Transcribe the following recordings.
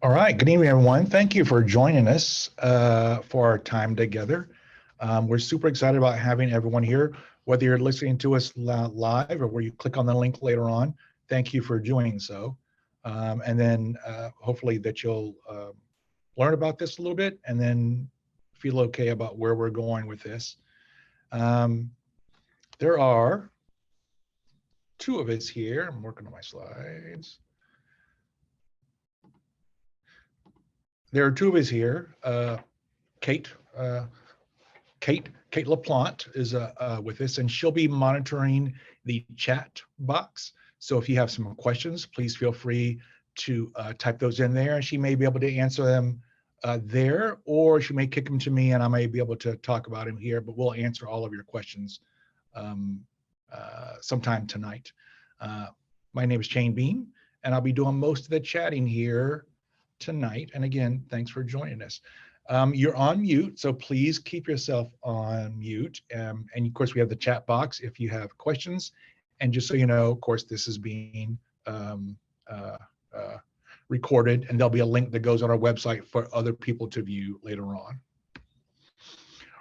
All right, good evening, everyone. Thank you for joining us for our time together. We're super excited about having everyone here, whether you're listening to us live or where you click on the link later on. Thank you for doing so. And then hopefully that you'll learn about this a little bit and then feel okay about where we're going with this. There are two of us here. I'm working on my slides. There are two of us here. Kate LaPlante is with us, and she'll be monitoring the chat box. So if you have some questions, please feel free to type those in there. She may be able to answer them there, or she may kick them to me, and I may be able to talk about them here. But we'll answer all of your questions sometime tonight. My name is Chane Beam, and I'll be doing most of the chatting here tonight. And again, thanks for joining us. You're on mute, so please keep yourself on mute. And of course, we have the chat box if you have questions. And just so you know, of course, this is being recorded, and there'll be a link that goes on our website for other people to view later on.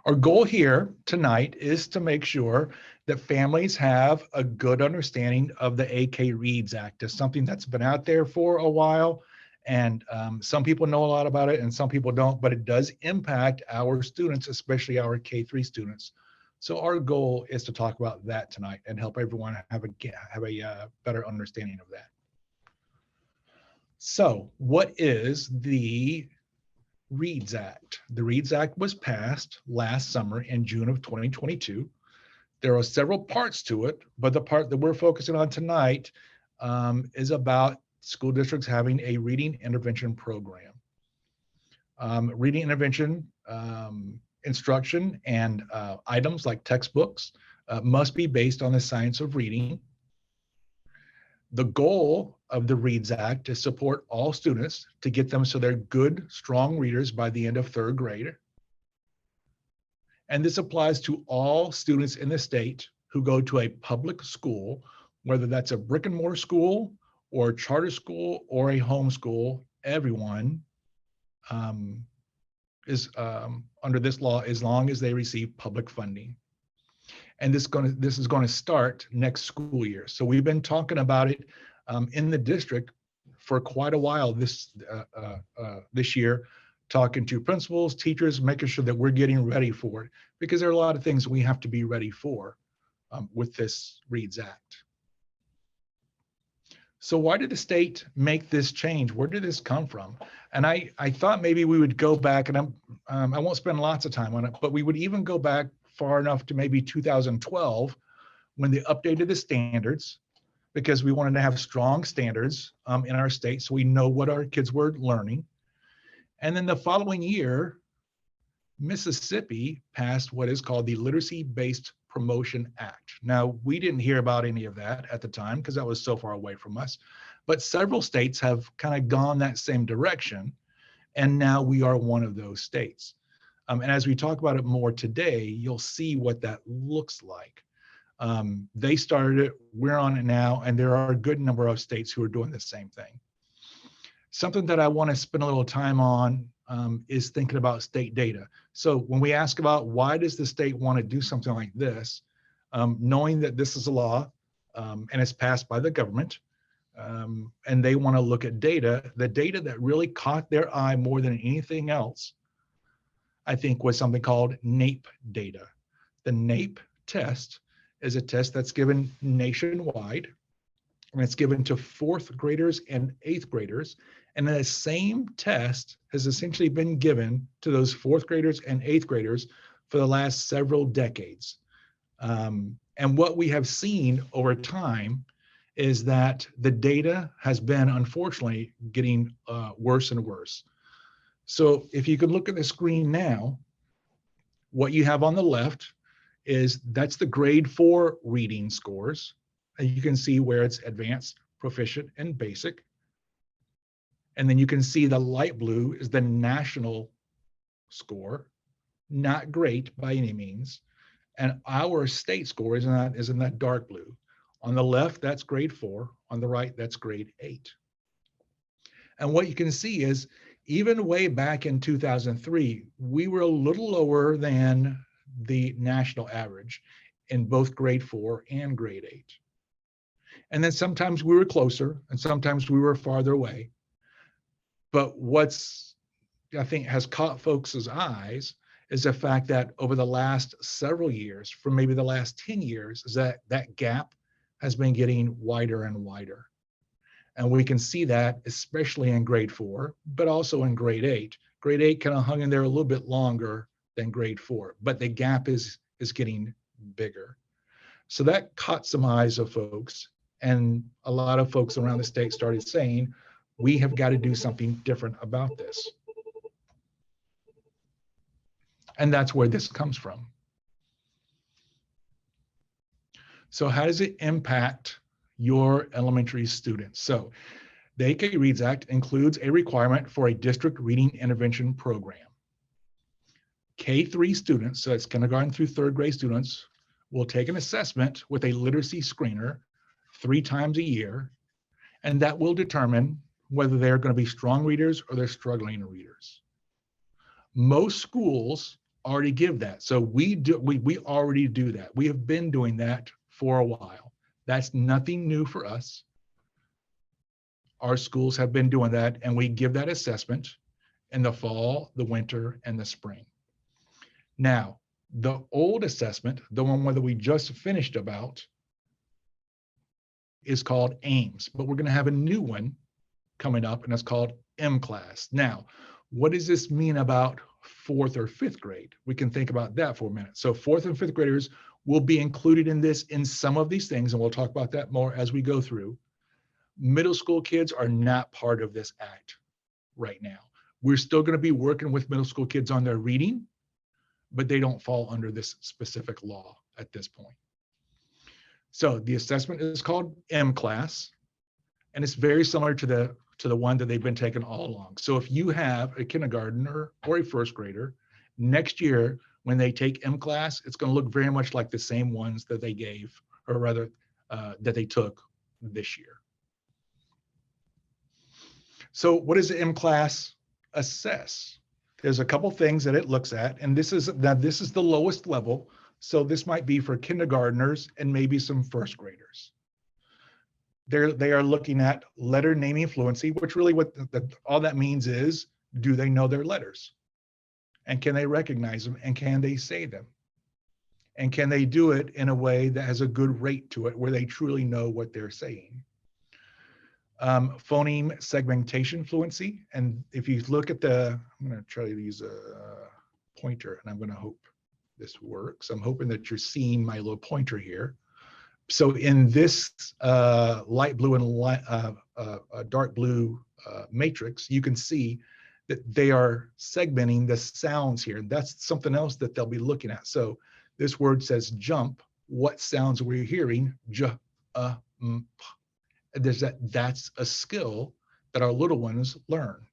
Our goal here tonight is to make sure that families have a good understanding of the AK Reads Act. It's something that's been out there for a while. And some people know a lot about it and some people don't, but it does impact our students, especially our K-3 students. So our goal is to talk about that tonight and help everyone have a better understanding of that. So what is the Reads Act? The Reads Act was passed last summer in June of 2022. There are several parts to it, but the part that we're focusing on tonight is about school districts having a reading intervention program. Reading intervention instruction and items like textbooks must be based on the science of reading. The goal of the Reads Act is to support all students to get them so they're good, strong readers by the end of third grade. And this applies to all students in the state who go to a public school, whether that's a brick and mortar school or a charter school or a homeschool. Everyone is under this law as long as they receive public funding. And this is going to start next school year. So we've been talking about it in the district for quite a while this year, talking to principals, teachers, making sure that we're getting ready for it, because there are a lot of things we have to be ready for with this Reads Act. So why did the state make this change? Where did this come from? And I thought maybe we would go back, and I won't spend lots of time on it, but we would even go back far enough to maybe 2012 when they updated the standards, because we wanted to have strong standards in our state so we know what our kids were learning. And then the following year, Mississippi passed what is called the Literacy-Based Promotion Act. Now, we didn't hear about any of that at the time because that was so far away from us, but several states have kind of gone that same direction, and now we are one of those states. And as we talk about it more today, you'll see what that looks like. They started it, we're on it now, and there are a good number of states who are doing the same thing. Something that I want to spend a little time on is thinking about state data. So when we ask about why does the state want to do something like this, knowing that this is a law and it's passed by the government, and they want to look at data, the data that really caught their eye more than anything else, I think, was something called NAEP data. The NAEP test is a test that's given nationwide, and it's given to 4th graders and 8th graders. And the same test has essentially been given to those 4th graders and 8th graders for the last several decades. And what we have seen over time is that the data has been, unfortunately, getting worse and worse. So if you could look at the screen now, what you have on the left is that's the grade 4 reading scores. And you can see where it's advanced, proficient, and basic. And then you can see the light blue is the national score, not great by any means. And our state score is in that dark blue. On the left, that's grade 4. On the right, that's grade 8. And what you can see is even way back in 2003, we were a little lower than the national average in both grade 4 and grade 8. And then sometimes we were closer and sometimes we were farther away. But what's, I think, has caught folks' eyes is the fact that over the last several years, for maybe the last 10 years, is that gap has been getting wider and wider. And we can see that especially in grade 4, but also in grade 8. Grade 8 kind of hung in there a little bit longer than grade 4, but the gap is getting bigger. So that caught some eyes of folks, and a lot of folks around the state started saying, we have got to do something different about this. And that's where this comes from. So how does it impact your elementary students? So the AK Reads Act includes a requirement for a district reading intervention program. K-3 students, so it's kindergarten through third grade students, will take an assessment with a literacy screener 3 times a year, and that will determine whether they're going to be strong readers or they're struggling readers. Most schools already give that. So we already do that. We have been doing that for a while. That's nothing new for us. Our schools have been doing that, and we give that assessment in the fall, the winter, and the spring. Now, the old assessment, the one that we just finished about, is called AIMS, but we're going to have a new one coming up, and it's called mCLASS. Now, what does this mean about 4th or 5th grade? We can think about that for a minute. So 4th and 5th graders will be included in this in some of these things, and we'll talk about that more as we go through. Middle school kids are not part of this act right now. We're still going to be working with middle school kids on their reading, but they don't fall under this specific law at this point. So the assessment is called mCLASS, and it's very similar to the one that they've been taking all along. So if you have a kindergartner or a first grader, next year when they take mCLASS, it's going to look very much like the same ones that they gave, or rather that they took this year. So what does the mCLASS assess? There's a couple things that it looks at, and this is the lowest level. So this might be for kindergartners and maybe some first graders. They are looking at letter naming fluency, which really all that means is, do they know their letters? And can they recognize them? And can they say them? And can they do it in a way that has a good rate to it, where they truly know what they're saying? Phoneme segmentation fluency. And if you look at I'm going to try to use a pointer, and I'm going to hope this works. I'm hoping that you're seeing my little pointer here. So in this light blue and dark blue matrix, you can see that they are segmenting the sounds here. That's something else that they'll be looking at. So this word says jump. What sounds are we hearing? J, m, p. That's a skill that our little ones learn.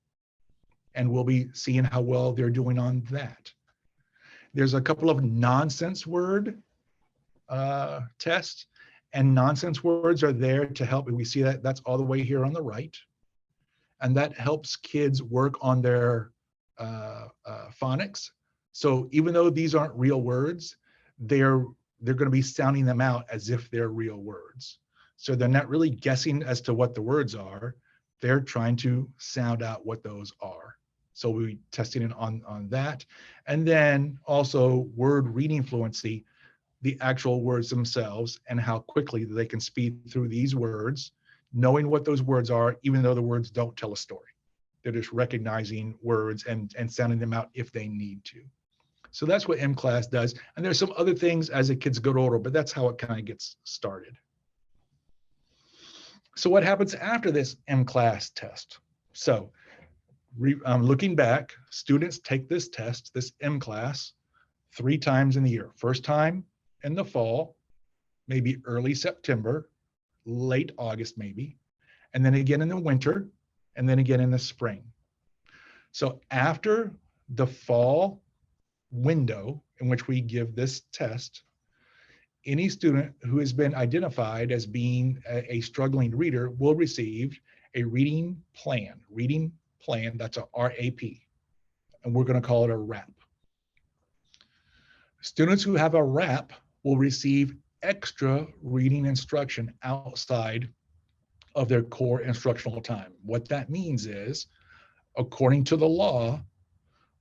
And we'll be seeing how well they're doing on that. There's a couple of nonsense word tests, and nonsense words are there to help. And we see that that's all the way here on the right. And that helps kids work on their phonics. So even though these aren't real words, they're going to be sounding them out as if they're real words. So they're not really guessing as to what the words are. They're trying to sound out what those are. So we'll be testing it on that. And then also word reading fluency, the actual words themselves and how quickly they can speed through these words, knowing what those words are, even though the words don't tell a story. They're just recognizing words and sounding them out if they need to. So that's what mCLASS does. And there's some other things as the kids get older, but that's how it kind of gets started. So what happens after this mCLASS test? So looking back, students take this test, this mCLASS, 3 times in the year. First time in the fall, maybe early September, late August maybe, and then again in the winter, and then again in the spring. So after the fall window in which we give this test, any student who has been identified as being a struggling reader will receive a reading plan, that's a RAP, and we're going to call it a RAP. Students who have a RAP will receive extra reading instruction outside of their core instructional time. What that means is, according to the law,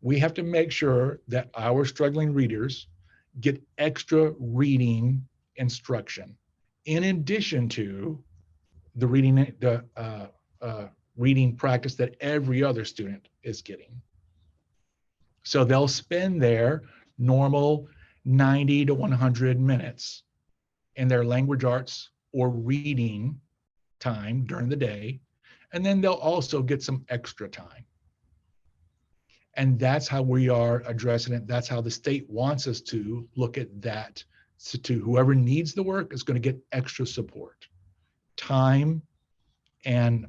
we have to make sure that our struggling readers get extra reading instruction in addition to the reading practice that every other student is getting. So they'll spend their normal 90 to 100 minutes in their language arts or reading time during the day, and then they'll also get some extra time. And that's how we are addressing it. That's how the state wants us to look at that. So to whoever needs the work is going to get extra support, time, and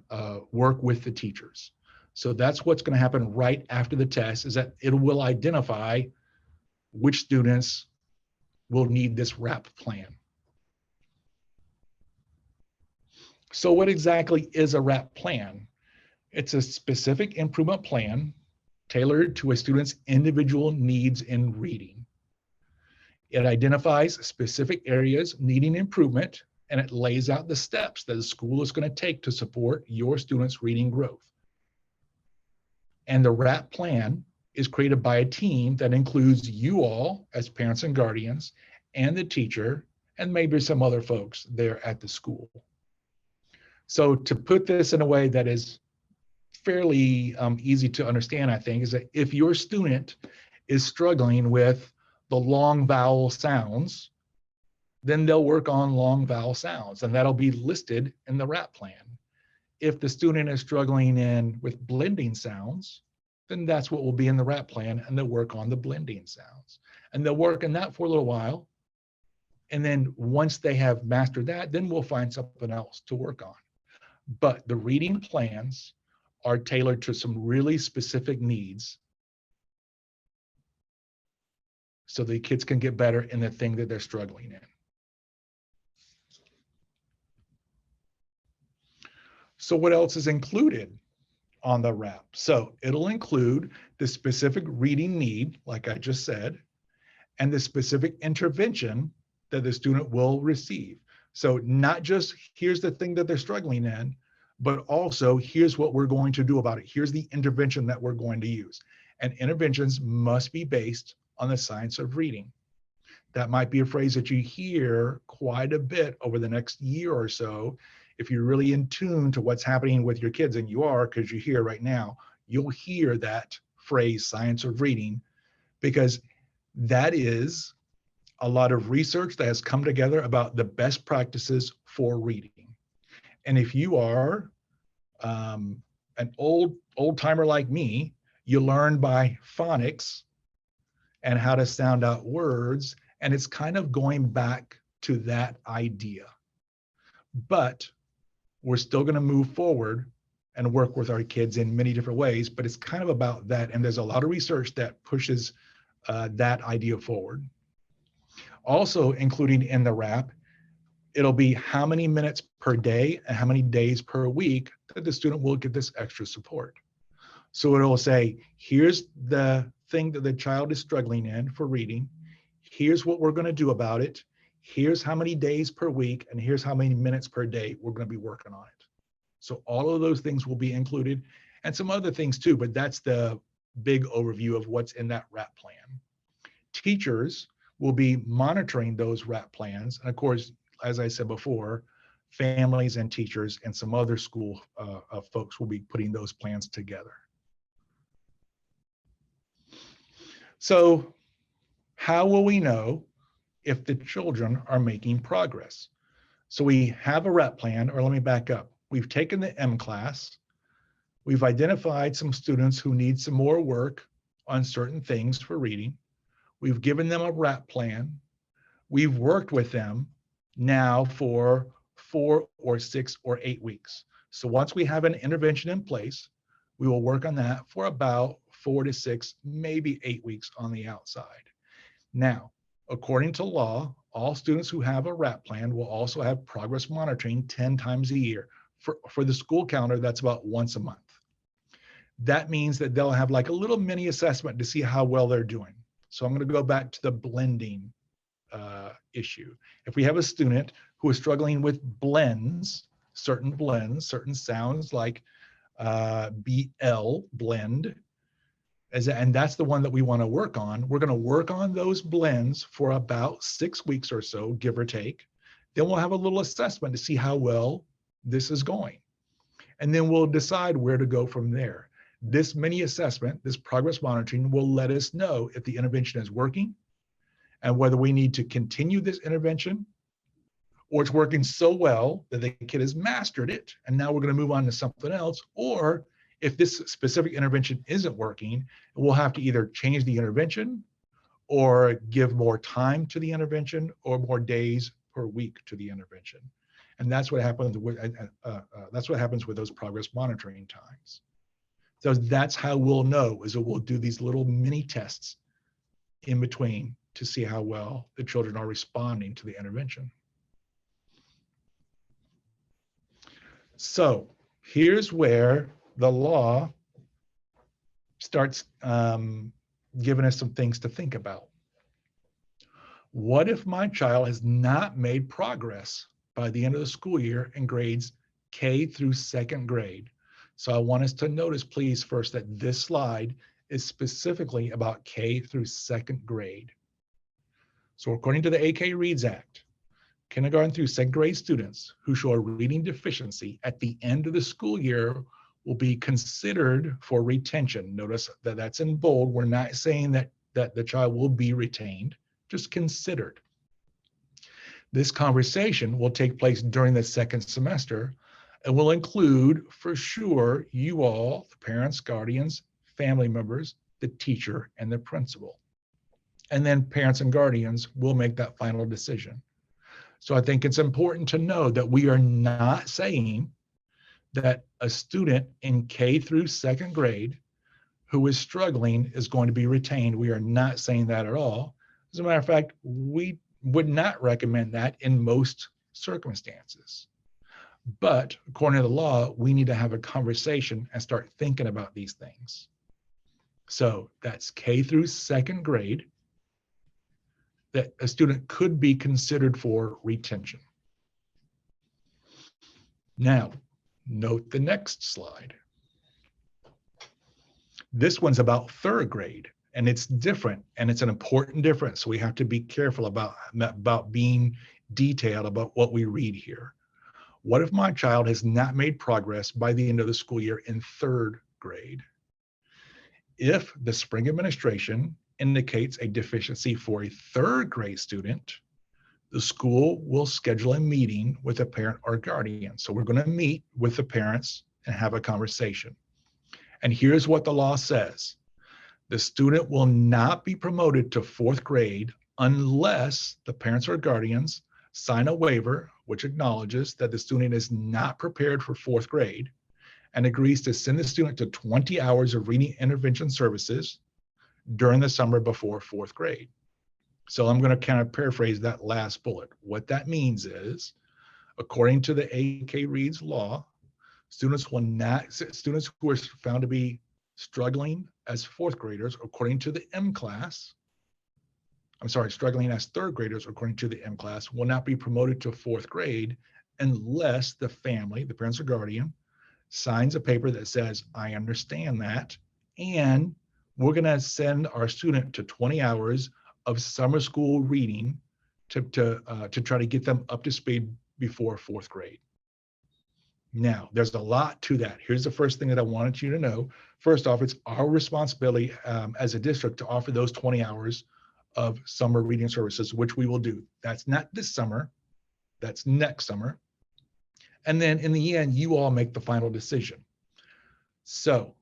work with the teachers. So that's what's going to happen right after the test, is that it will identify which students will need this RAP plan. So what exactly is a RAP plan? It's a specific improvement plan tailored to a student's individual needs in reading. It identifies specific areas needing improvement, and it lays out the steps that the school is going to take to support your students' reading growth. And the RAP plan is created by a team that includes you all as parents and guardians, and the teacher, and maybe some other folks there at the school. So to put this in a way that is fairly easy to understand, I think, is that if your student is struggling with the long vowel sounds, then they'll work on long vowel sounds, and that'll be listed in the RAP plan. If the student is struggling with blending sounds, then that's what will be in the RAP plan, and they'll work on the blending sounds. And they'll work on that for a little while, and then once they have mastered that, then we'll find something else to work on. But the reading plans are tailored to some really specific needs so the kids can get better in the thing that they're struggling in. So what else is included on the RAP? So it'll include the specific reading need, like I just said, and the specific intervention that the student will receive. So not just here's the thing that they're struggling in, but also here's what we're going to do about it. Here's the intervention that we're going to use. And interventions must be based on the science of reading. That might be a phrase that you hear quite a bit over the next year or so. If you're really in tune to what's happening with your kids, and you are, because you're here right now, you'll hear that phrase, science of reading, because that is a lot of research that has come together about the best practices for reading. And if you are an old timer like me, you learn by phonics and how to sound out words, and it's kind of going back to that idea. But we're still going to move forward and work with our kids in many different ways, but it's kind of about that. And there's a lot of research that pushes that idea forward. Also including in the RAP, it'll be how many minutes per day and how many days per week that the student will get this extra support. So it'll say, here's the thing that the child is struggling in for reading. Here's what we're going to do about it. Here's how many days per week, and here's how many minutes per day we're going to be working on it. So all of those things will be included, and some other things too, but that's the big overview of what's in that RAP plan. Teachers will be monitoring those RAP plans. And of course, as I said before, families and teachers and some other school folks will be putting those plans together. So how will we know if the children are making progress? So we have a RAP plan, or let me back up. We've taken the mCLASS. We've identified some students who need some more work on certain things for reading. We've given them a RAP plan. We've worked with them now for 4 or 6 or 8 weeks. So once we have an intervention in place, we will work on that for about 4 to 6, maybe 8 weeks on the outside. Now, according to law, all students who have a RAP plan will also have progress monitoring 10 times a year For the school calendar, that's about once a month. That means that they'll have like a little mini assessment to see how well they're doing. So I'm going to go back to the blending issue. If we have a student who is struggling with blends, certain sounds like BL, blend, and that's the one that we want to work on. We're going to work on those blends for about 6 weeks or so, give or take. Then we'll have a little assessment to see how well this is going. And then we'll decide where to go from there. This mini assessment, this progress monitoring, will let us know if the intervention is working and whether we need to continue this intervention, or it's working so well that the kid has mastered it and now we're going to move on to something else. Or if this specific intervention isn't working, we'll have to either change the intervention or give more time to the intervention or more days per week to the intervention. And that's what happens with those progress monitoring times. So that's how we'll know, is that we'll do these little mini tests in between to see how well the children are responding to the intervention. So here's where the law starts giving us some things to think about. What if my child has not made progress by the end of the school year in grades K through 2nd grade? So I want us to notice, please, first, that this slide is specifically about K through 2nd grade. So according to the AK Reads Act, kindergarten through 2nd grade students who show a reading deficiency at the end of the school year will be considered for retention. Notice that that's in bold. We're not saying that the child will be retained, just considered. This conversation will take place during the 2nd semester and will include, for sure, you all, the parents, guardians, family members, the teacher, and the principal. And then parents and guardians will make that final decision. So I think it's important to know that we are not saying that a student in K through 2nd grade who is struggling is going to be retained. We are not saying that at all. As a matter of fact, we would not recommend that in most circumstances. But according to the law, we need to have a conversation and start thinking about these things. So that's K through 2nd grade, that a student could be considered for retention. Now, note the next slide. This one's about 3rd grade, and it's different, and it's an important difference. So we have to be careful about being detailed about what we read here. What if my child has not made progress by the end of the school year in 3rd grade? If the spring administration indicates a deficiency for a 3rd grade student, the school will schedule a meeting with a parent or guardian. So we're going to meet with the parents and have a conversation. And here's what the law says. The student will not be promoted to 4th grade unless the parents or guardians sign a waiver which acknowledges that the student is not prepared for 4th grade and agrees to send the student to 20 hours of reading intervention services during the summer before 4th grade. So I'm going to kind of paraphrase that last bullet. What that means is, according to the AK Reads law, students who are found to be struggling as 4th graders, according to the mCLASS, struggling as 3rd graders, according to the mCLASS, will not be promoted to 4th grade unless the family, the parents or guardian, signs a paper that says, I understand that, and we're going to send our student to 20 hours of summer school reading to try to get them up to speed before 4th grade. Now, there's a lot to that. Here's the first thing that I wanted you to know. First off, it's our responsibility as a district to offer those 20 hours of summer reading services, which we will do. That's not this summer, that's next summer. And then in the end, you all make the final decision. So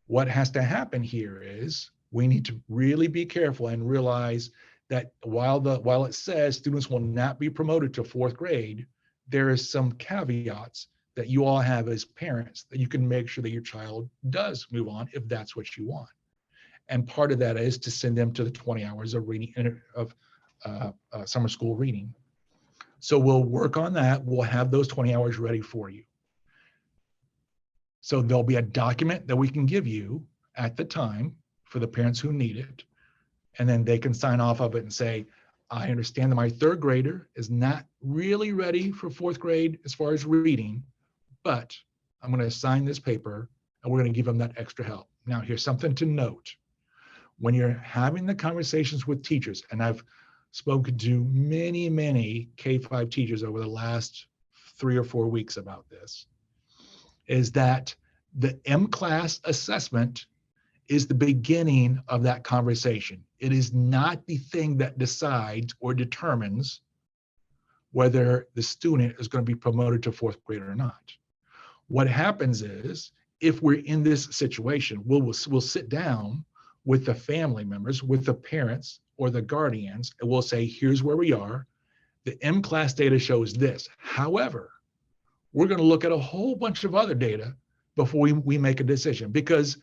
what has to happen here is we need to really be careful and realize that while it says students will not be promoted to 4th grade, there is some caveats that you all have as parents that you can make sure that your child does move on if that's what you want. And part of that is to send them to the 20 hours of reading of summer school reading. So we'll work on that. We'll have those 20 hours ready for you. So there'll be a document that we can give you at the time for the parents who need it. And then they can sign off of it and say, I understand that my third grader is not really ready for fourth grade as far as reading, but I'm going to sign this paper and we're going to give them that extra help. Now, here's something to note. When you're having the conversations with teachers, and I've spoken to many, many K-5 teachers over the last 3 or 4 weeks about this, is that the mCLASS assessment is the beginning of that conversation. It is not the thing that decides or determines whether the student is going to be promoted to fourth grade or not. What happens is, if we're in this situation, we'll sit down with the family members, with the parents or the guardians, and we'll say, here's where we are. The mCLASS data shows this. However, we're going to look at a whole bunch of other data before we make a decision, because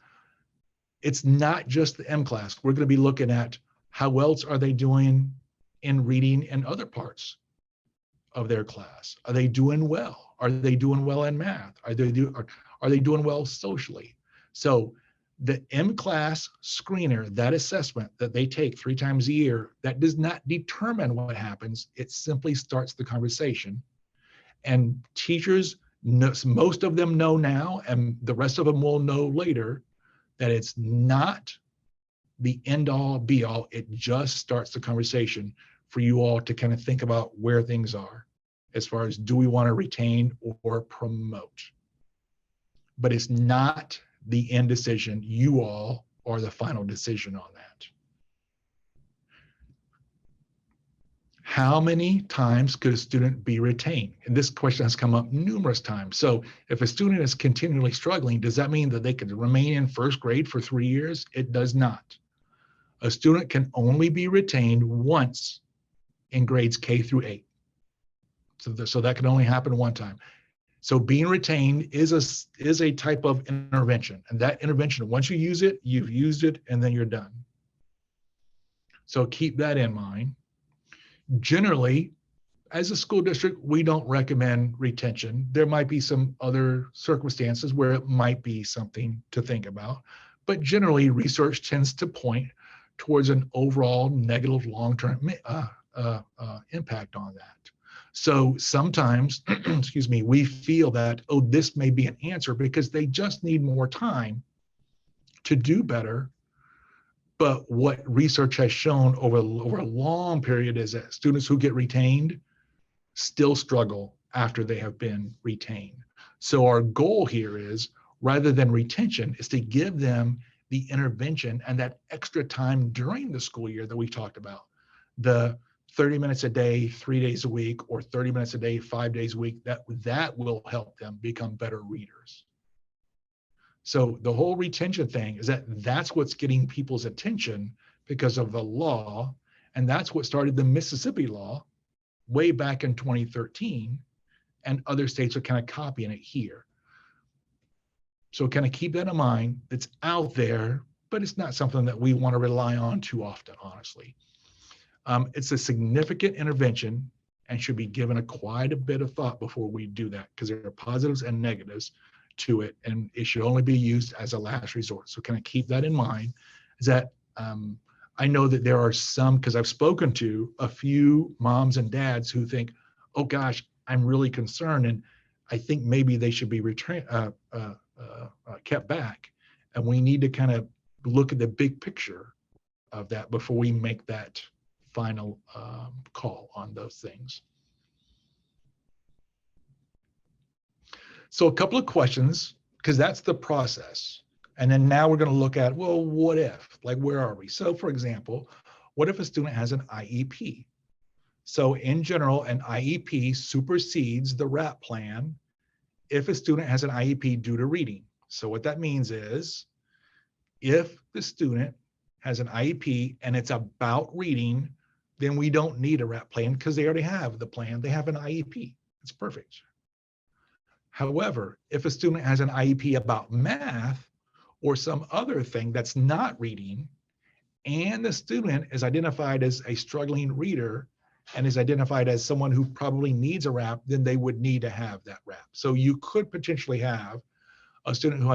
it's not just the mCLASS. We're going to be looking at how else are they doing in reading and other parts of their class. Are they doing well? Are they doing well in math? Are they doing well socially? So the mCLASS screener, that assessment that they take 3 times a year, that does not determine what happens. It simply starts the conversation. And teachers, most of them know now, and the rest of them will know later, that it's not the end all be all. It just starts the conversation for you all to kind of think about where things are as far as, do we want to retain or promote? But it's not the end decision. You all are the final decision on that. How many times could a student be retained? And this question has come up numerous times. So if a student is continually struggling, does that mean that they could remain in first grade for 3 years? It does not. A student can only be retained once in grades K through 8. So that can only happen one time. So being retained is a type of intervention. And that intervention, once you use it, you've used it, and then you're done. So keep that in mind. Generally, as a school district, we don't recommend retention. There might be some other circumstances where it might be something to think about, but generally research tends to point towards an overall negative long-term impact on that. So sometimes, excuse me, we feel that, oh, this may be an answer because they just need more time to do better. But what research has shown over a long period is that students who get retained still struggle after they have been retained. So our goal here is, rather than retention, is to give them the intervention and that extra time during the school year that we talked about. The 30 minutes a day, 3 days a week, or 30 minutes a day, 5 days a week, that will help them become better readers. So the whole retention thing is that's what's getting people's attention because of the law. And that's what started the Mississippi law way back in 2013. And other states are kind of copying it here. So kind of keep that in mind. It's out there, but it's not something that we want to rely on too often, honestly. It's a significant intervention and should be given quite a bit of thought before we do that, because there are positives and negatives to it, and it should only be used as a last resort. So kind of keep that in mind. Is that I know that there are some, because I've spoken to a few moms and dads who think, oh gosh, I'm really concerned, and I think maybe they should be kept back. And we need to kind of look at the big picture of that before we make that final call on those things. So a couple of questions, because that's the process. And then now we're going to look at, well, what if? Like, where are we? So for example, what if a student has an IEP? So in general, an IEP supersedes the RAP plan if a student has an IEP due to reading. So what that means is, if the student has an IEP and it's about reading, then we don't need a RAP plan because they already have the plan. They have an IEP. It's perfect. However, if a student has an IEP about math or some other thing that's not reading, and the student is identified as a struggling reader and is identified as someone who probably needs a RAP, then they would need to have that RAP. So you could potentially have a student who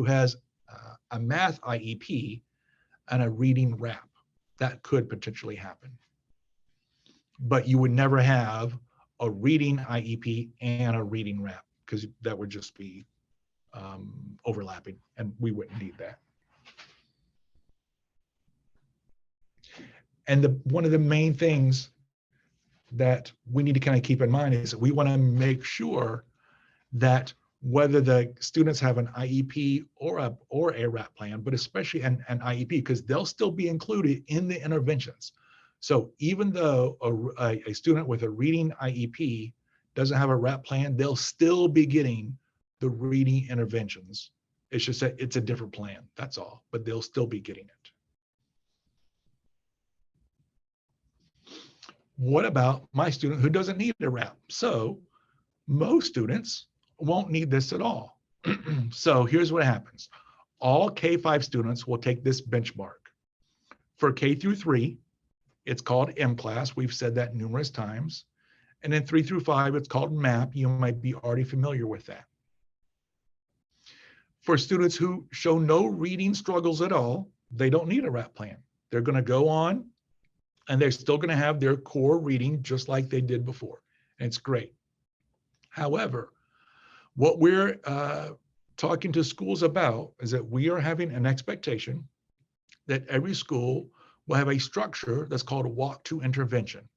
has a math IEP and a reading wrap. That could potentially happen. But you would never have a reading IEP and a reading wrap, because that would just be overlapping, and we wouldn't need that. And one of the main things that we need to kind of keep in mind is that we want to make sure that whether the students have an IEP or a RAP plan, but especially an IEP, because they'll still be included in the interventions. So even though a student with a reading IEP doesn't have a RAP plan, they'll still be getting the reading interventions. It's just that it's a different plan, that's all, but they'll still be getting it. What about my student who doesn't need a RAP? So most students won't need this at all. So here's what happens. All K-5 students will take this benchmark. For K through 3, it's called mCLASS. We've said that numerous times. And then 3 through 5, it's called MAP. You might be already familiar with that. For students who show no reading struggles at all, they don't need a RAP plan. They're going to go on and they're still going to have their core reading just like they did before. And it's great. However, what we're talking to schools about is that we are having an expectation that every school will have a structure that's called a walk-to intervention.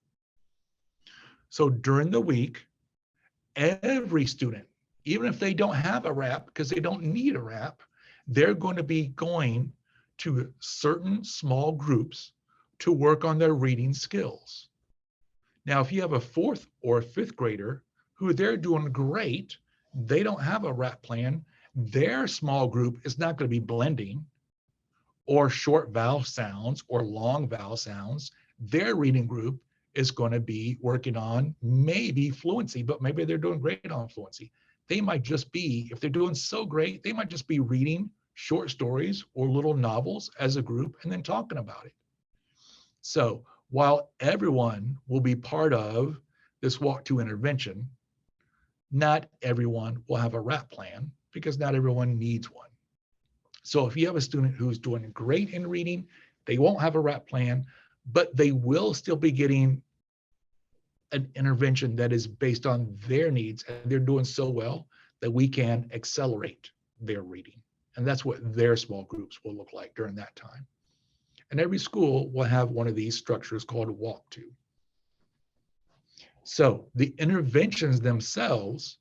So during the week, every student, even if they don't have a RAP, because they don't need a RAP, they're going to be going to certain small groups to work on their reading skills. Now, if you have a 4th or 5th grader who they're doing great, they don't have a RAP plan, their small group is not going to be blending or short vowel sounds or long vowel sounds. Their reading group is going to be working on maybe fluency, but maybe they're doing great on fluency. They might just be, if they're doing so great, they might just be reading short stories or little novels as a group and then talking about it. So while everyone will be part of this walk-to intervention, not everyone will have a RAP plan because not everyone needs one. So if you have a student who's doing great in reading, they won't have a RAP plan, but they will still be getting an intervention that is based on their needs, and they're doing so well that we can accelerate their reading. And that's what their small groups will look like during that time. And every school will have one of these structures called a walk-to. So the interventions themselves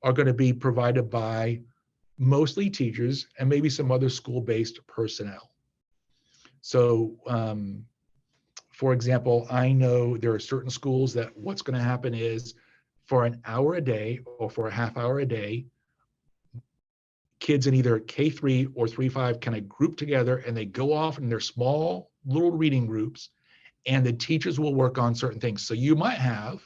are going to be provided by mostly teachers and maybe some other school-based personnel. So for example, I know there are certain schools that what's going to happen is for an hour a day or for a half hour a day, kids in either K3 or 3-5 kind of group together and they go off in their small little reading groups and the teachers will work on certain things. So you might have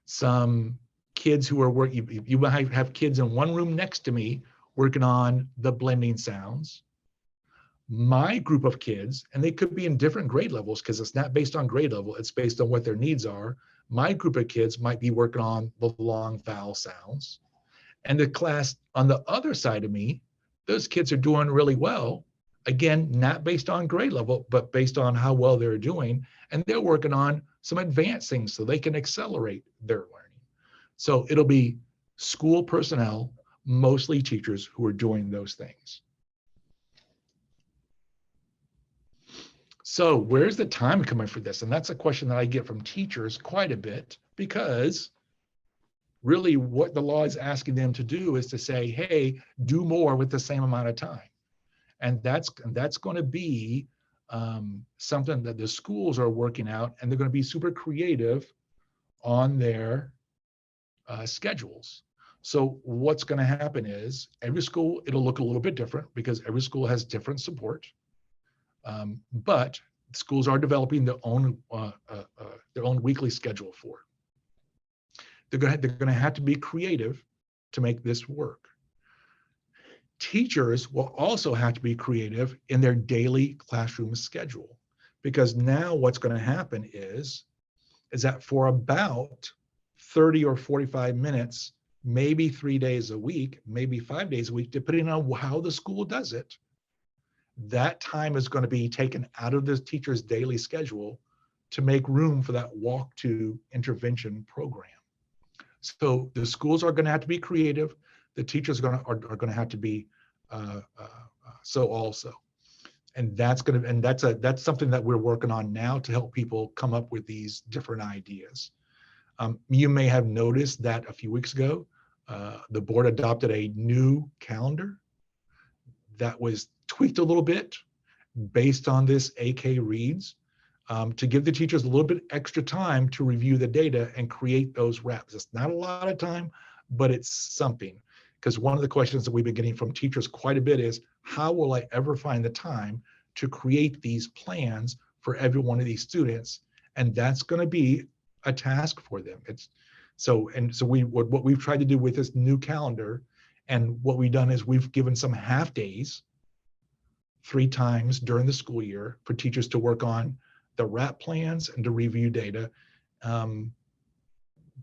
some kids who are working, you might have kids in one room next to me working on the blending sounds. My group of kids, and they could be in different grade levels because it's not based on grade level, it's based on what their needs are. My group of kids might be working on the long vowel sounds. And the class on the other side of me, those kids are doing really well. Again, not based on grade level, but based on how well they're doing. And they're working on some advanced things so they can accelerate their learning. So it'll be school personnel, mostly teachers, who are doing those things. So where's the time coming for this? And that's a question that I get from teachers quite a bit, because really what the law is asking them to do is to say, hey, do more with the same amount of time. And that's going to be something that the schools are working out, and they're going to be super creative on their schedules. So what's going to happen is every school, it'll look a little bit different because every school has different support. But schools are developing their own weekly schedule for it. They're going to have to be creative to make this work. Teachers will also have to be creative in their daily classroom schedule, because now what's going to happen is that for about 30 or 45 minutes maybe 3 days a week, maybe 5 days a week, depending on how the school does it. That time is going to be taken out of the teacher's daily schedule to make room for that walk to intervention program. So the schools are going to have to be creative. The teachers are going to have to be so also. And that's something that we're working on now to help people come up with these different ideas. You may have noticed that a few weeks ago, the board adopted a new calendar that was tweaked a little bit based on this AK Reads, to give the teachers a little bit extra time to review the data and create those wraps. It's not a lot of time, but it's something. Because one of the questions that we've been getting from teachers quite a bit is, how will I ever find the time to create these plans for every one of these students? And that's going to be a task for them. What we've tried to do with this new calendar, and what we've done is we've given some half days 3 times during the school year for teachers to work on the RAP plans and to review data.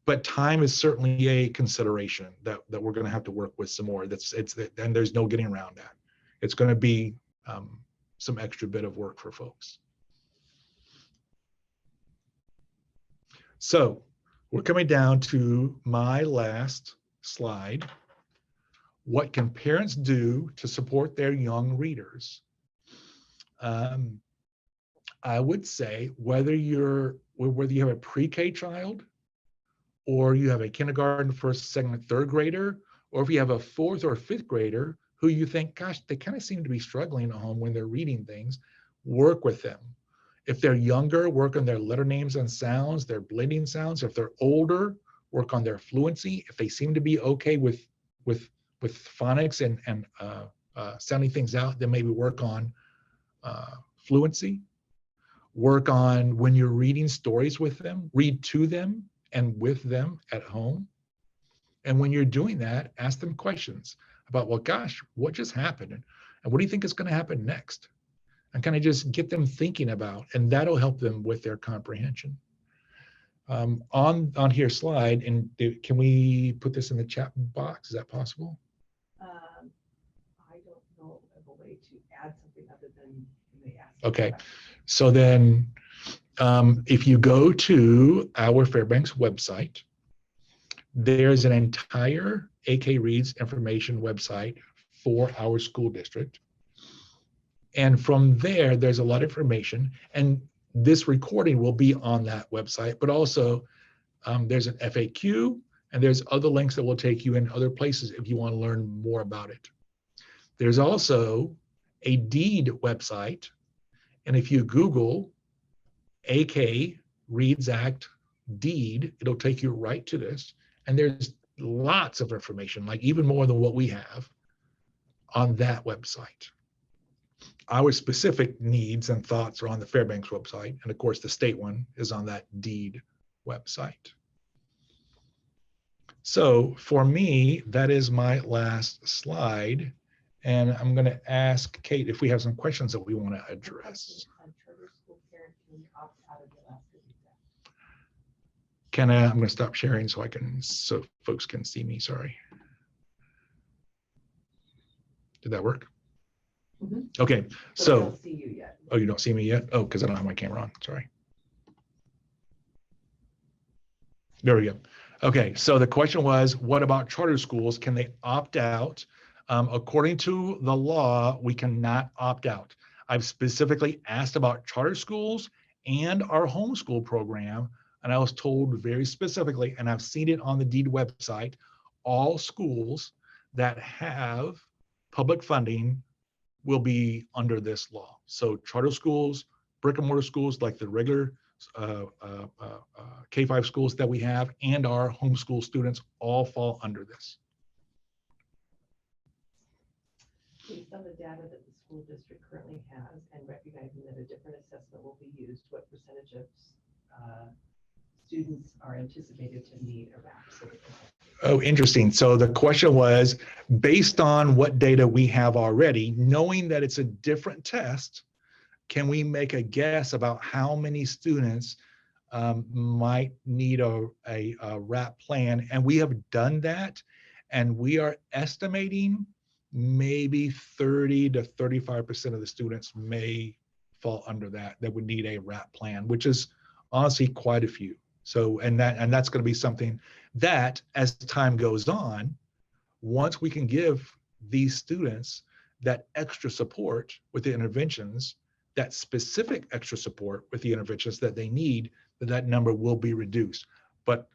But time is certainly a consideration that we're going to have to work with some more. And there's no getting around that. It's going to be some extra bit of work for folks. So we're coming down to my last slide. What can parents do to support their young readers? I would say whether you have a pre-K child, or you have a kindergarten, first, second, and third grader, or if you have a 4th or 5th grader who you think, gosh, they kind of seem to be struggling at home when they're reading things, work with them. If they're younger, work on their letter names and sounds, their blending sounds. If they're older, work on their fluency. If they seem to be okay with phonics and sounding things out, then maybe work on fluency. Work on, when you're reading stories with them, read to them and with them at home. And when you're doing that, ask them questions about, well, gosh, what just happened? And what do you think is going to happen next? And kind of just get them thinking about, and that'll help them with their comprehension. On here slide, and can we put this in the chat box? Is that possible? I don't know of a way to add something other than they ask. Okay, so then if you go to our Fairbanks website, there's an entire AK Reads information website for our school district. And from there, there's a lot of information. And this recording will be on that website, but also there's an FAQ, and there's other links that will take you in other places if you want to learn more about it. There's also a deed website. And if you Google AK Reads Act deed, it'll take you right to this. And there's lots of information, like even more than what we have on that website. Our specific needs and thoughts are on the Fairbanks website. And of course, the state one is on that deed website. So for me, that is my last slide. And I'm going to ask Kate if we have some questions that we want to address. I'm going to stop sharing so folks can see me. Sorry. Did that work? Mm-hmm. Okay. So I don't see you yet. Oh, you don't see me yet? Oh, because I don't have my camera on. Sorry. There we go. Okay. So the question was, what about charter schools? Can they opt out? According to the law, we cannot opt out. I've specifically asked about charter schools and our homeschool program, and I was told very specifically, and I've seen it on the deed website, all schools that have public funding will be under this law. So charter schools, brick and mortar schools like the regular K-5 schools that we have, and our homeschool students all fall under this. Based on the data that the school district currently has and recognizing that a different assessment will be used, what percentage of students are anticipated to need a RAP? Oh, interesting. So the question was, based on what data we have already, knowing that it's a different test, can we make a guess about how many students might need a RAP plan? And we have done that, And we are estimating maybe 30 to 35% of the students may fall under that would need a RAP plan, which is honestly quite a few. So, and that's going to be something that as time goes on, once we can give these students that extra support with the interventions, that specific extra support with the interventions that they need, that number will be reduced. But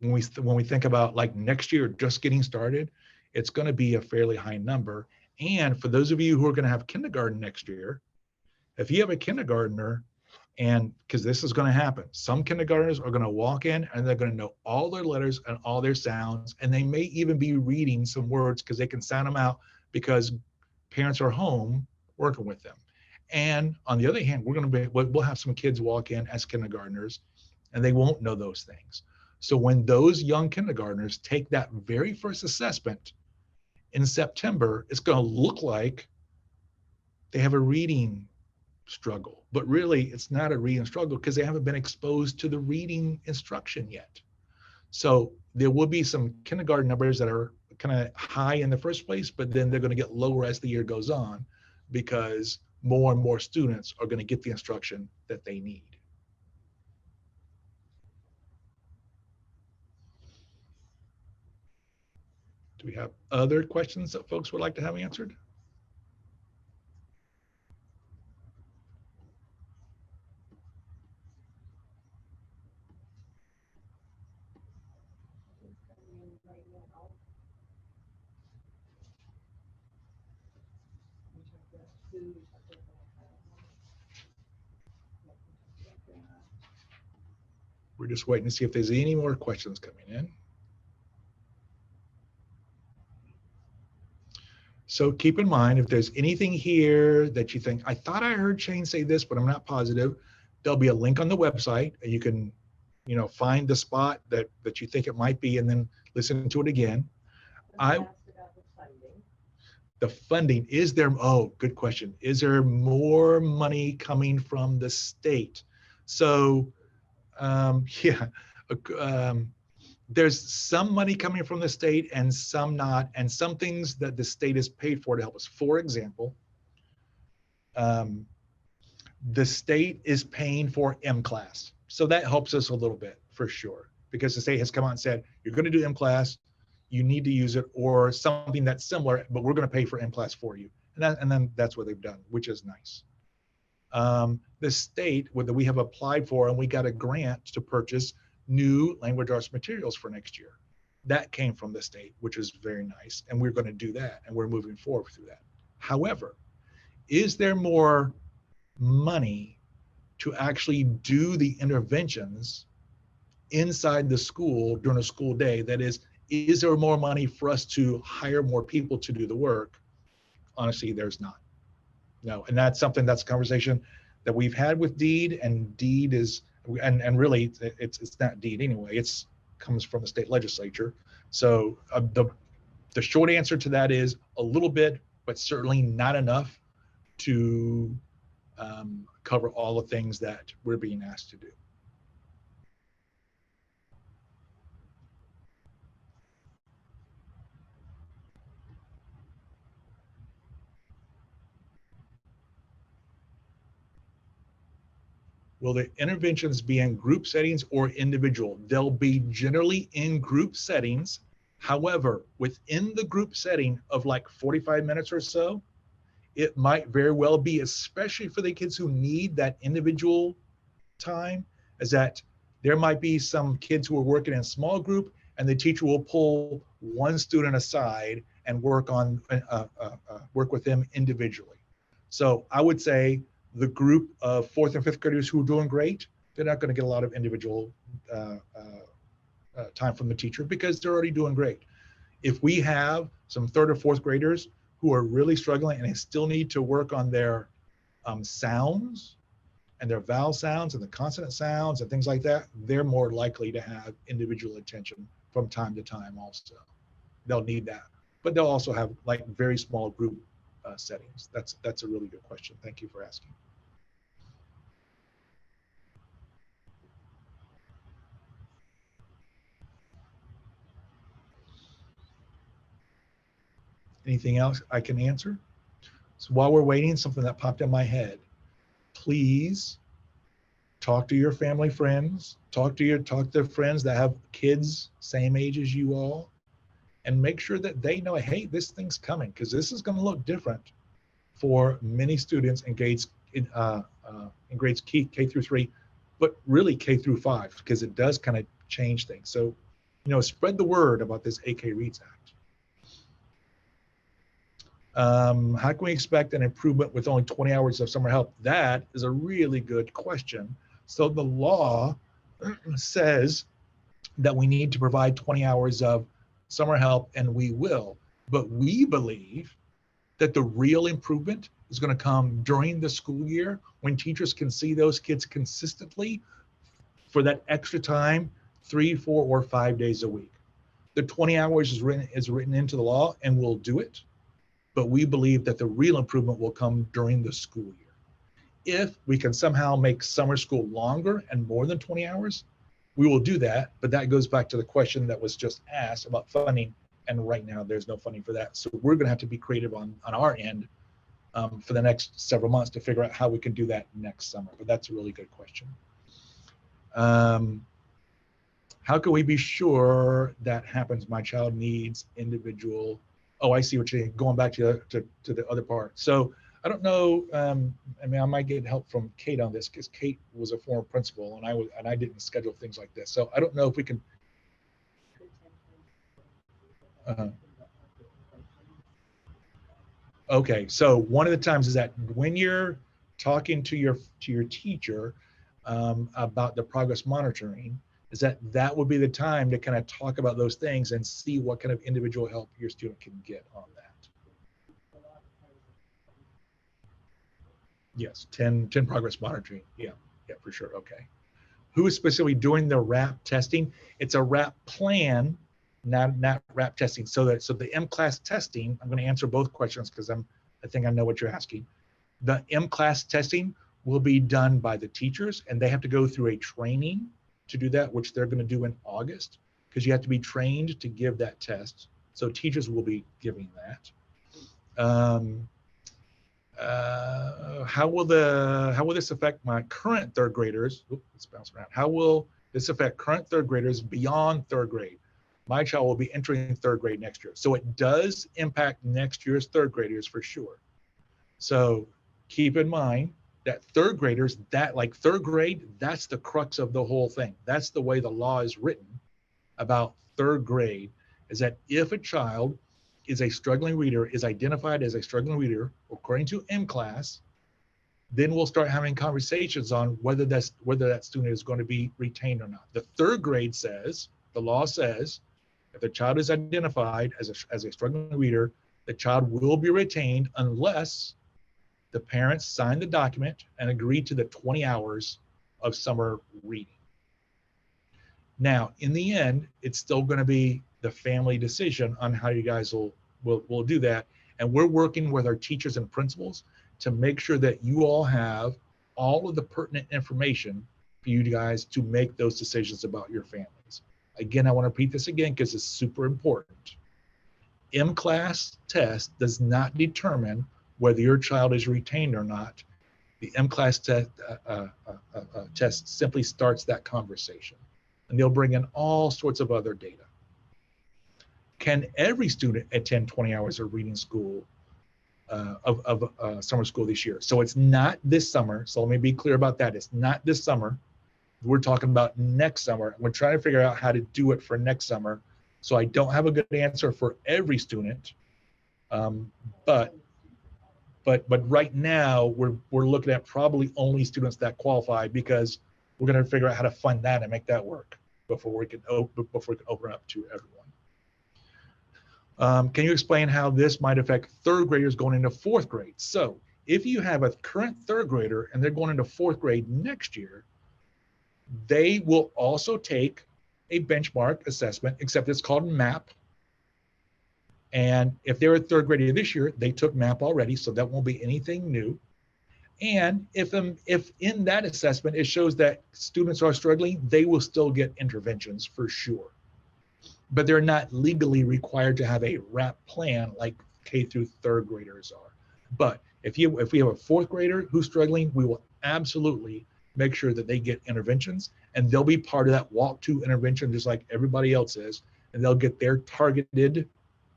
when we think about like next year just getting started, it's going to be a fairly high number. And for those of you who are going to have kindergarten next year, if you have a kindergartner, and because this is going to happen, some kindergartners are going to walk in and they're going to know all their letters and all their sounds, and they may even be reading some words because they can sound them out because parents are home working with them. And on the other hand, we'll have some kids walk in as kindergartners and they won't know those things. So when those young kindergartners take that very first assessment in September, it's going to look like they have a reading struggle, but really it's not a reading struggle because they haven't been exposed to the reading instruction yet. So there will be some kindergarten numbers that are kind of high in the first place, but then they're going to get lower as the year goes on because more and more students are going to get the instruction that they need. Do we have other questions that folks would like to have answered? We're just waiting to see if there's any more questions coming in. So keep in mind, if there's anything here that you think, I thought I heard Chane say this, but I'm not positive, there'll be a link on the website and you can, find the spot that you think it might be and then listen to it again. The funding, is there, oh, good question. Is there more money coming from the state? So, yeah, there's some money coming from the state and some not, and some things that the state is paid for to help us. For example, the state is paying for mCLASS. So that helps us a little bit for sure, because the state has come out and said, you're going to do mCLASS, you need to use it, or something that's similar, but we're going to pay for mCLASS for you. And then that's what they've done, which is nice. The state that we have applied for, and we got a grant to purchase new language arts materials for next year. That came from the state, which is very nice. And we're going to do that, and we're moving forward through that. However, is there more money to actually do the interventions inside the school during a school day? That is there more money for us to hire more people to do the work? Honestly, there's not. No, and that's something, that's a conversation that we've had with DEED, and DEED is, and really it's not DEED anyway, it's comes from the state legislature. So the short answer to that is a little bit, but certainly not enough to cover all the things that we're being asked to do. Will the interventions be in group settings or individual? They'll be generally in group settings. However, within the group setting of like 45 minutes or so, it might very well be, especially for the kids who need that individual time, is that there might be some kids who are working in a small group and the teacher will pull one student aside and work with them individually. So I would say the group of fourth and fifth graders who are doing great, they're not going to get a lot of individual time from the teacher because they're already doing great. If we have some third or fourth graders who are really struggling and they still need to work on their sounds and their vowel sounds and the consonant sounds and things like that, they're more likely to have individual attention from time to time also. They'll need that. But they'll also have like very small group settings. That's a really good question. Thank you for asking. Anything else I can answer? So while we're waiting, something that popped in my head. Please talk to your family friends, talk to friends that have kids same age as you all, and make sure that they know, hey, this thing's coming, because this is going to look different for many students in grades K through 3, but really K through 5, because it does kind of change things. So, spread the word about this AK Reads Act. How can we expect an improvement with only 20 hours of summer help? That is a really good question. So the law says that we need to provide 20 hours of summer help, and we will. But we believe that the real improvement is going to come during the school year, when teachers can see those kids consistently for that extra time, 3, 4, or 5 days a week. The 20 hours is written into the law, and we'll do it. But we believe that the real improvement will come during the school year. If we can somehow make summer school longer and more than 20 hours, we will do that. But that goes back to the question that was just asked about funding. And right now there's no funding for that. So we're going to have to be creative on our end for the next several months to figure out how we can do that next summer. But that's a really good question. How can we be sure that happens? My child needs individual. Oh, I see what you're saying. Going back to the other part. So I don't know. I mean, I might get help from Kate on this, because Kate was a former principal, and I didn't schedule things like this. So I don't know if we can. Okay, so one of the times is that when you're talking to your teacher about the progress monitoring, is that would be the time to kind of talk about those things and see what kind of individual help your student can get on that. Yes, 10 progress monitoring. Yeah, for sure. Okay. Who is specifically doing the RAP testing? It's a RAP plan, not RAP testing. So the mCLASS testing, I'm going to answer both questions because I think I know what you're asking. The mCLASS testing will be done by the teachers, and they have to go through a training to do that, which they're going to do in August, because you have to be trained to give that test. So teachers will be giving that. How will this affect my current third graders? Oops, let's bounce around. How will this affect current third graders beyond third grade? My child will be entering third grade next year. So it does impact next year's third graders for sure. So keep in mind that third graders, third grade, that's the crux of the whole thing. That's the way the law is written about third grade, is that if a child is identified as a struggling reader, according to mCLASS, then we'll start having conversations on whether that student is going to be retained or not. The third grade says, the law says, if the child is identified as a struggling reader, the child will be retained unless the parents sign the document and agree to the 20 hours of summer reading. Now, in the end, it's still going to be the family decision on how you guys will do that. And we're working with our teachers and principals to make sure that you all have all of the pertinent information for you guys to make those decisions about your families. Again, I want to repeat this again because it's super important. mCLASS test does not determine whether your child is retained or not. The mCLASS test simply starts that conversation, and they'll bring in all sorts of other data. Can every student attend 20 hours of reading school, summer school this year? So it's not this summer. So let me be clear about that. It's not this summer. We're talking about next summer. We're trying to figure out how to do it for next summer. So I don't have a good answer for every student, but right now we're looking at probably only students that qualify, because we're going to figure out how to fund that and make that work before we can open up to everyone. Can you explain how this might affect third graders going into fourth grade? So if you have a current third grader and they're going into fourth grade next year, they will also take a benchmark assessment, except it's called MAP. And if they're a third grader this year, they took MAP already, so that won't be anything new. And if in that assessment it shows that students are struggling, they will still get interventions for sure. But they're not legally required to have a RAP plan like K through third graders are. But if we have a fourth grader who's struggling, we will absolutely make sure that they get interventions, and they'll be part of that walk to intervention just like everybody else is, and they'll get their targeted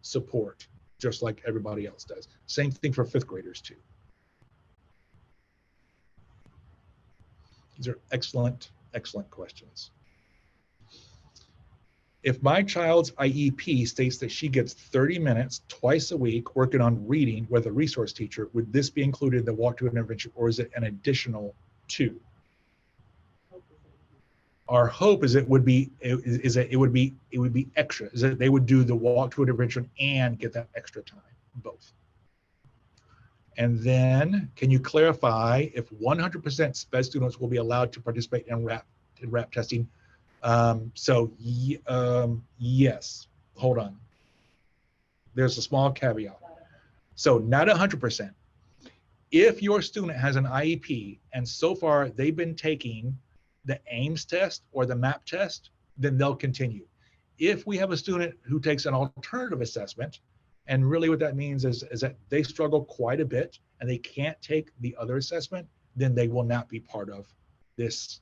support just like everybody else does. Same thing for fifth graders too. These are excellent, excellent questions. If my child's IEP states that she gets 30 minutes twice a week working on reading with a resource teacher, would this be included in the walk to intervention, or is it an additional 2? Our hope is it would be extra, is that they would do the walk to intervention and get that extra time, both. And then can you clarify if 100% SPED students will be allowed to participate in RAP testing? Yes, hold on. There's a small caveat. So not 100%. If your student has an IEP and so far they've been taking the AIMS test or the MAP test, then they'll continue. If we have a student who takes an alternative assessment, and really what that means is that they struggle quite a bit and they can't take the other assessment, then they will not be part of this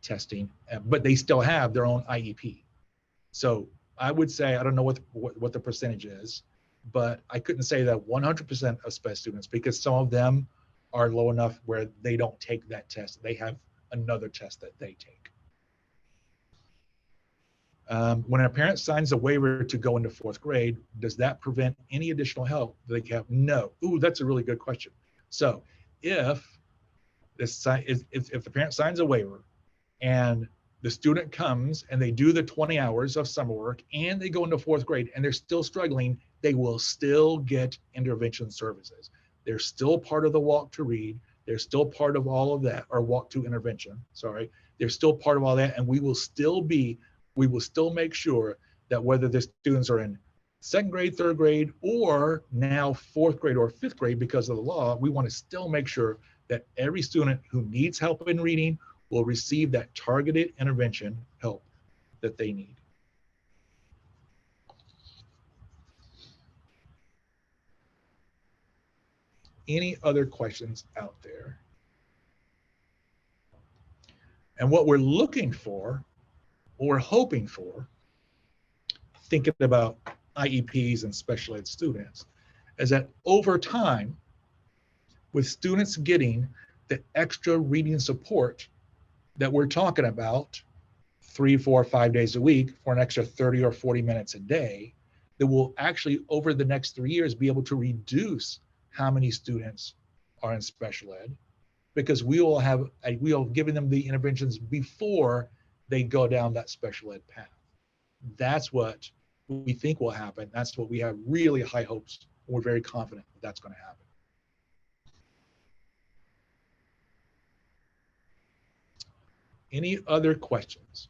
testing, but they still have their own IEP. So I would say, I don't know what the percentage is, but I couldn't say that 100% of SPED students, because some of them are low enough where they don't take that test. They have another test that they take. When a parent signs a waiver to go into fourth grade, does that prevent any additional help that they have? No. Ooh, that's a really good question. So if the parent signs a waiver and the student comes and they do the 20 hours of summer work and they go into fourth grade and they're still struggling, they will still get intervention services. They're still part of the walk to read. They're still part of all of that, or walk to intervention, sorry. They're still part of all that, and we will still make sure that whether the students are in second grade, third grade, or now fourth grade or fifth grade because of the law, we want to still make sure that every student who needs help in reading will receive that targeted intervention help that they need. Any other questions out there? And what we're looking for, what we're hoping for, thinking about IEPs and special ed students, is that over time, with students getting the extra reading support that we're talking about 3, 4, 5 days a week for an extra 30 or 40 minutes a day, that will actually over the next 3 years be able to reduce how many students are in special ed, because we will have given them the interventions before they go down that special ed path. That's what we think will happen. That's what we have really high hopes. We're very confident that that's going to happen. Any other questions?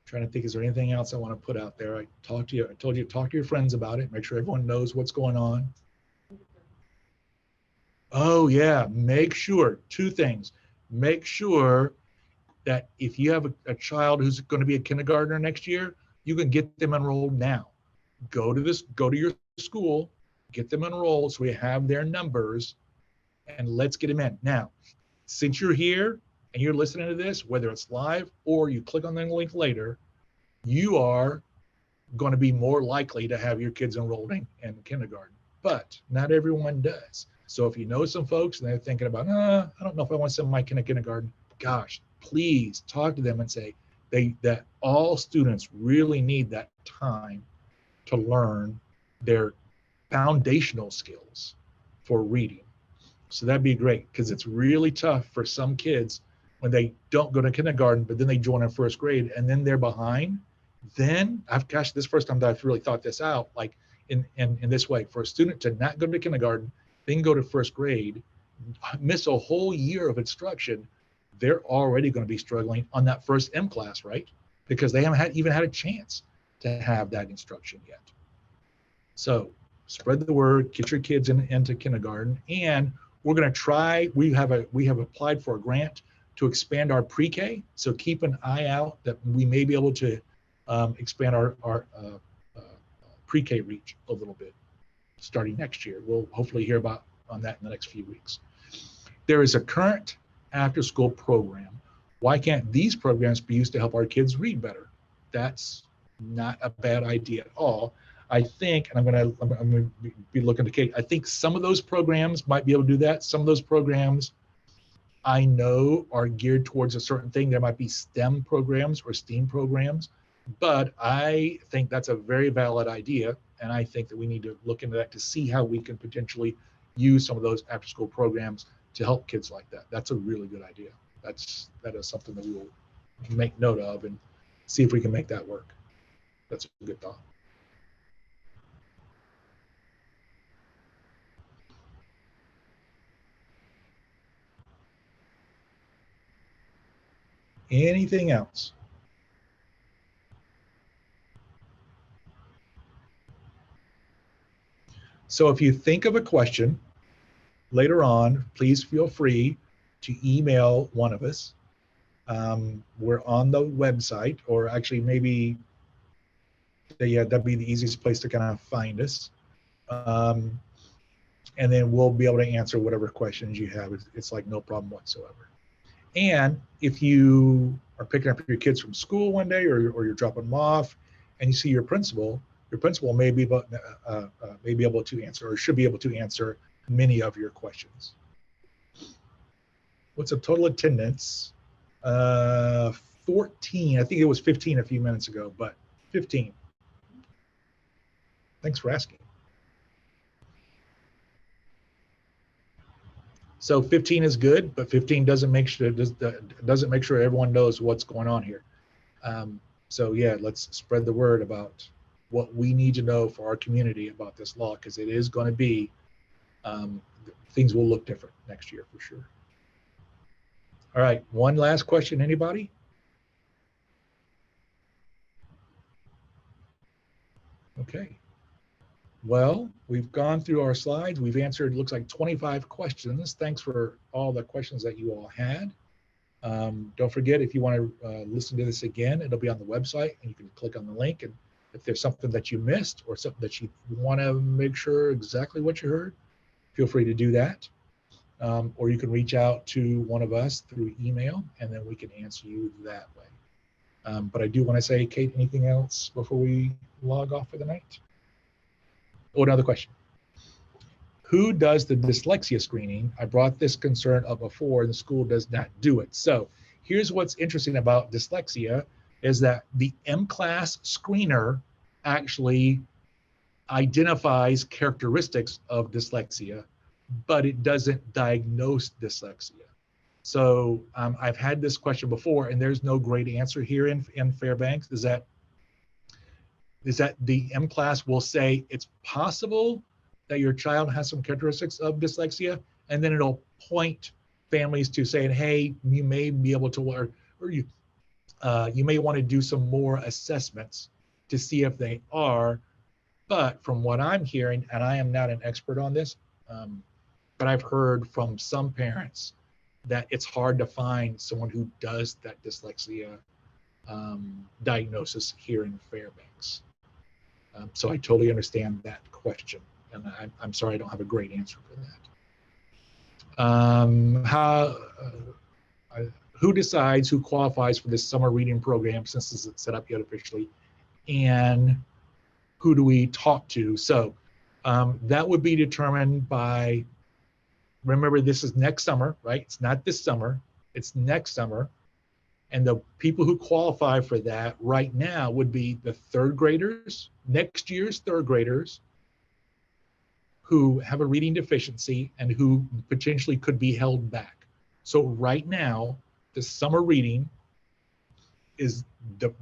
I'm trying to think, is there anything else I want to put out there? I told you to talk to your friends about it. Make sure everyone knows what's going on. Oh yeah, make sure, 2 things. Make sure that if you have a child who's going to be a kindergartner next year, you can get them enrolled now. Go to your school, get them enrolled so we have their numbers, and let's get them in. Now, since you're here and you're listening to this, whether it's live or you click on the link later, you are going to be more likely to have your kids enrolled in kindergarten, but not everyone does. So if you know some folks and they're thinking about, I don't know if I want to send my kid to kindergarten, gosh, please talk to them and say that all students really need that time to learn their foundational skills for reading. So that'd be great, because it's really tough for some kids when they don't go to kindergarten, but then they join in first grade and then they're behind. Then this is the first time that I've really thought this out, like in this way, for a student to not go to kindergarten, then go to first grade, miss a whole year of instruction, they're already going to be struggling on that first mCLASS, right? Because they haven't even had a chance to have that instruction yet. So spread the word, get your kids into kindergarten, and we're going to try. We have applied for a grant to expand our pre-K. So keep an eye out that we may be able to expand our pre-K reach a little bit starting next year. We'll hopefully hear about on that in the next few weeks. There is a current after-school program. Why can't these programs be used to help our kids read better? That's not a bad idea at all. I think, and I'm gonna be looking to Kate, I think some of those programs might be able to do that. Some of those programs I know are geared towards a certain thing. There might be STEM programs or STEAM programs, but I think that's a very valid idea. And I think that we need to look into that to see how we can potentially use some of those after school programs to help kids like that. That's a really good idea. That is something that we will make note of and see if we can make that work. That's a good thought. Anything else? So if you think of a question later on, please feel free to email one of us. We're on the website, or actually maybe that'd be the easiest place to kind of find us. And then we'll be able to answer whatever questions you have. It's like no problem whatsoever. And if you are picking up your kids from school one day, or you're dropping them off, and you see your principal may be able to answer, or should be able to answer, many of your questions. What's the total attendance? 14. I think it was 15 a few minutes ago, but 15. Thanks for asking. So 15 is good, but 15 doesn't make sure everyone knows what's going on here. So yeah, let's spread the word about what we need to know for our community about this law, because it is going to be, things will look different next year for sure. All right, one last question, anybody? Okay. Well, we've gone through our slides. We've answered, looks like 25 questions. Thanks for all the questions that you all had. Don't forget, if you want to listen to this again, it'll be on the website, and you can click on the link. And if there's something that you missed or something that you want to make sure exactly what you heard, feel free to do that. Or you can reach out to one of us through email, and then we can answer you that way. But I do want to say, Kate, anything else before we log off for the night? Oh, another question. Who does the dyslexia screening? I brought this concern up before, and the school does not do it. So here's what's interesting about dyslexia is that the mCLASS screener actually identifies characteristics of dyslexia, but it doesn't diagnose dyslexia. So I've had this question before, and there's no great answer here in Fairbanks, is that the mCLASS will say it's possible that your child has some characteristics of dyslexia, and then it'll point families to saying, hey, you may be able to, or you may want to do some more assessments to see if they are. But from what I'm hearing, and I am not an expert on this, but I've heard from some parents that it's hard to find someone who does that dyslexia diagnosis here in Fairbanks. So I totally understand that question, and I'm sorry I don't have a great answer for that. Who decides who qualifies for this summer reading program since it's not set up yet officially, and who do we talk to? So that would be determined by, remember, this is next summer, right? It's not this summer, it's next summer. And the people who qualify for that right now would be the third graders, next year's third graders, who have a reading deficiency and who potentially could be held back. So right now, the summer reading is the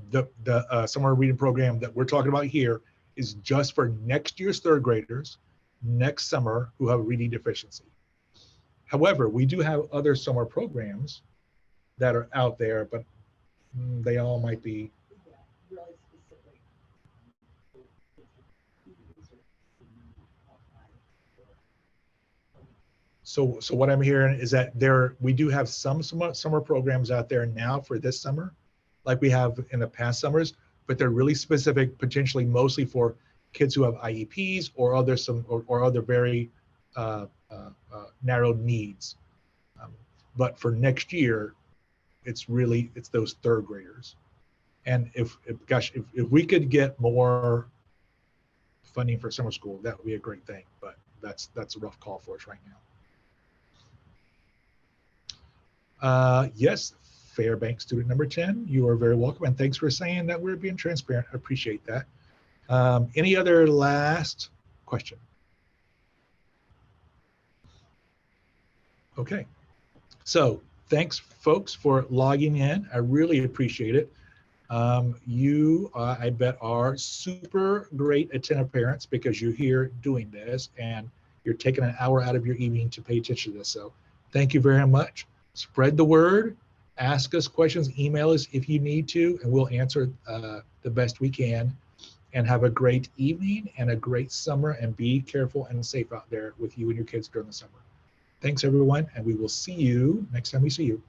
summer reading program that we're talking about here is just for next year's third graders, next summer, who have a reading deficiency. However, we do have other summer programs that are out there, but they all might be really specific. So what I'm hearing is that we do have some summer programs out there now for this summer, like we have in the past summers, but they're really specific, potentially mostly for kids who have IEPs or other very narrow needs. But for next year, it's those third graders. And if we could get more funding for summer school, that would be a great thing. But that's a rough call for us right now. Yes, Fairbanks student number 10, you are very welcome. And thanks for saying that we're being transparent. I appreciate that. Any other last question? Okay. So thanks, folks, for logging in. I really appreciate it. You, I bet, are super great attentive parents because you're here doing this and you're taking an hour out of your evening to pay attention to this. So thank you very much. Spread the word. Ask us questions. Email us if you need to, and we'll answer the best we can. And have a great evening and a great summer, and be careful and safe out there with you and your kids during the summer. Thanks, everyone, and we will see you next time we see you.